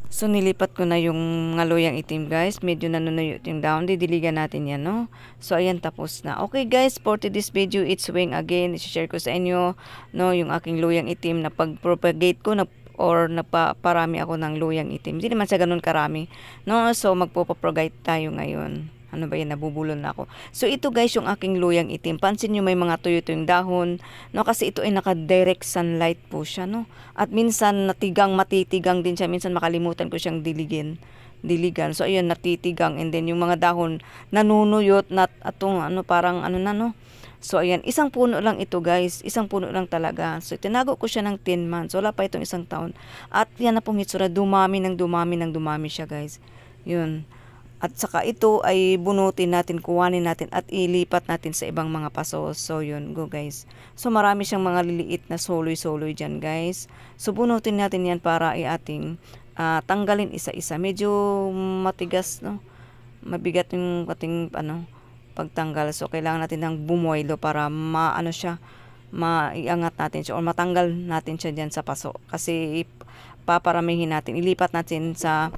So, nilipat ko na yung mga luyang itim guys. Medyo nanunuyot yung dahon. Didiligan natin yan, no? So, ayan, tapos na. Okay guys, for today's video, it's swing again. I-share ko sa inyo, no, yung aking luyang itim na pag-propagate ko, or nagpaparami ako ng luyang itim. Hindi naman siya ganun karami, no? So, magpo-propagate tayo ngayon. Ano ba yan? Nabubulol na ako. So, ito guys, yung aking luyang itim. Pansin nyo may mga tuyo-tuyong dahon. No? Kasi ito ay naka-direct sunlight po siya. No? At minsan, matitigang din siya. Minsan, makalimutan ko siyang diligan. So, ayun, natitigang. And then, yung mga dahon, nanunuyot. Parang ano na, no? So, ayan, isang puno lang ito guys. Isang puno lang talaga. So, tinago ko siya ng 10 months. Wala pa itong isang taon. At yan na pong hitsura. Dumami siya guys. Yun. At saka ito ay bunutin natin, kuhanin natin at ilipat natin sa ibang mga paso. So yun, go guys. So marami siyang mga liliit na soloy-soloy dyan guys. So bunutin natin yan para ating tanggalin isa-isa. Medyo matigas, no? Mabigat yung ating pagtanggal. So kailangan natin ng bumoylo para maiangat natin siya or matanggal natin siya dyan sa paso. Kasi paparamihin natin, ilipat natin sa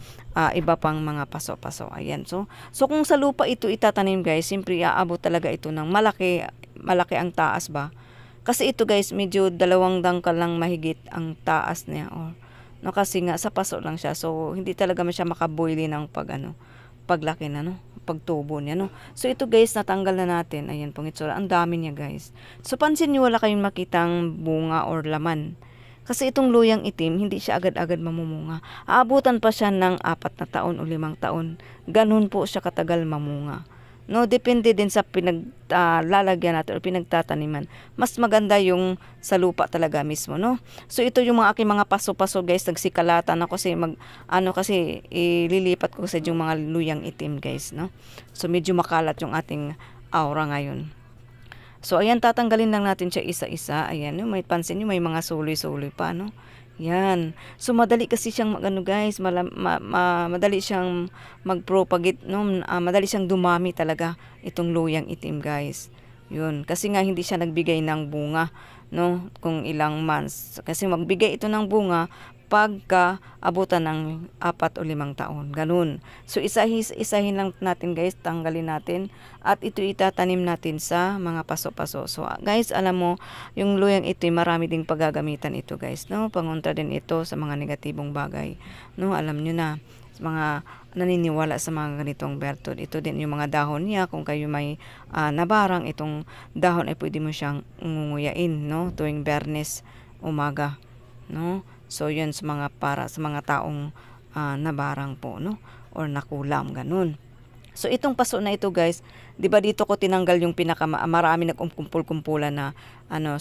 iba pang mga paso-paso. Ayan. So kung sa lupa ito itatanim guys, siyempre aabot talaga ito ng malaki ang taas ba. Kasi ito guys, medyo 2 dangkal lang mahigit ang taas niya. No, kasi nga sa paso lang siya. So hindi talaga siya makaboily ng paglaki na, no? Pagtubo niya, no? So ito guys, natanggal na natin. Ayan pong itsura. Ang dami niya guys. So pansin niyo wala kayong makitang bunga or laman. Kasi itong luyang itim, hindi siya agad-agad mamumunga. Aabutan pa siya ng 4 na taon o 5 taon. Ganun po siya katagal mamunga. No, depende din sa pinaglalagyan natin o pinagtataniman. Mas maganda yung sa lupa talaga mismo, no? So ito yung mga aking mga paso-paso guys, nagsikalatan ako kasi ililipat ko sa yung mga luyang itim guys, no? So medyo makalat yung ating aura ngayon. So, ayan, tatanggalin lang natin siya isa-isa. Ayan, may pansin nyo, may mga suloy-suloy pa, no? Yan. So, madali kasi siyang guys, madali siyang mag-propagate, no? Madali siyang dumami talaga itong luyang itim, guys. Yun. Kasi nga, hindi siya nagbigay ng bunga, no? Kung ilang months. Kasi magbigay ito ng bunga pagka abutan ng 4 o 5 taon. Ganun. So, isahin lang natin guys, tanggalin natin. At ito itatanim natin sa mga paso-paso. So, guys, alam mo, yung luyang ito, marami ding paggagamitan ito guys. No? Pangontra din ito sa mga negatibong bagay. No? Alam nyo na, sa mga naniniwala sa mga ganitong bertod. Ito din yung mga dahon niya. Kung kayo may nabarang, itong dahon ay pwede mo siyang ngunguyain, no? Tuwing Biyernes umaga. No? So, yun para sa mga taong nabarang po, no? Or nakulam, ganun. So, itong paso na ito, guys, di ba dito ko tinanggal yung marami nagkumpul-kumpulan na,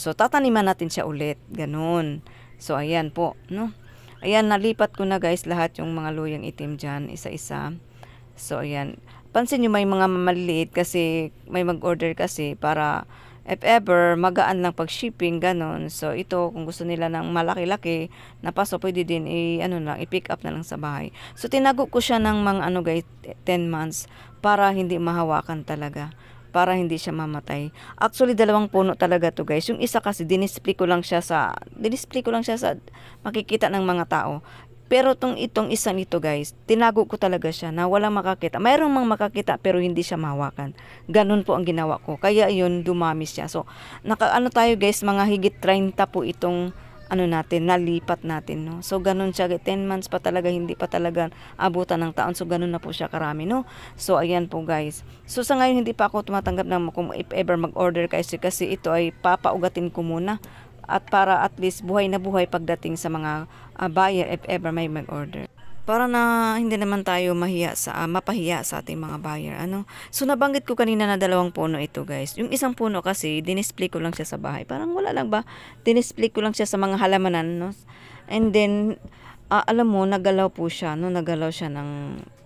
so, tataniman natin siya ulit, ganun. So, ayan po, no? Ayan, nalipat ko na, guys, lahat yung mga luyang itim dyan, isa-isa. So, ayan. Pansin nyo, may mga maliliit kasi, may mag-order kasi para if ever, magaan lang pag-shipping, ganun. So, ito, kung gusto nila ng malaki-laki na paso, pwede din i-pick up na lang sa bahay. So, tinago ko siya ng mga guys, 10 months para hindi mahawakan talaga. Para hindi siya mamatay. Actually, 2 puno talaga to guys. Yung isa kasi, dinisplay ko lang siya sa makikita ng mga tao. Pero itong isa nito guys, tinago ko talaga siya na walang makakita. Mayroong mang makakita pero hindi siya mahawakan. Ganun po ang ginawa ko. Kaya yun, dumami siya. So, tayo guys, mga higit 30 po itong nalipat natin, no? So, ganun siya. 10 months pa talaga, hindi pa talaga abutan ng taon. So, ganun na po siya karami, no? So, ayan po guys. So, sa ngayon, hindi pa ako tumatanggap na kung if ever mag-order kasi ito ay papaugatin ko muna. At para at least buhay na buhay pagdating sa mga buyer if ever may mag-order. Para na hindi naman tayo mapahiya sa ating mga buyer. So nabanggit ko kanina na 2 puno ito guys. Yung isang puno kasi, dinisplay ko lang siya sa bahay. Parang wala lang ba? Dinisplay ko lang siya sa mga halamanan. No? And then, alam mo, nagalaw po siya. No? Nagalaw siya ng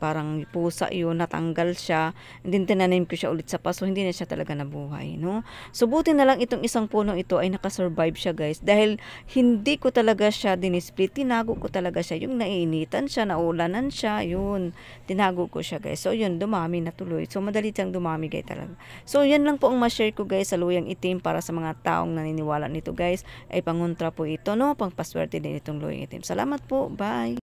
parang pusa yun, natanggal siya. And then tinanim ko siya ulit sa paso, hindi na siya talaga nabuhay, no? So buti na lang itong isang puno ito ay nakasurvive siya guys. Dahil hindi ko talaga siya dinisplay, tinago ko talaga siya. Yung nainitan siya, naulanan siya, yun. Tinago ko siya guys. So yun, dumami na tuloy. So madali siyang dumami guys talaga. So yan lang po ang ma-share ko guys sa luyang itim para sa mga taong naniniwala nito guys. Ay pangontra po ito, no? Pangpaswerte din itong luyang itim. Salamat po. Bye!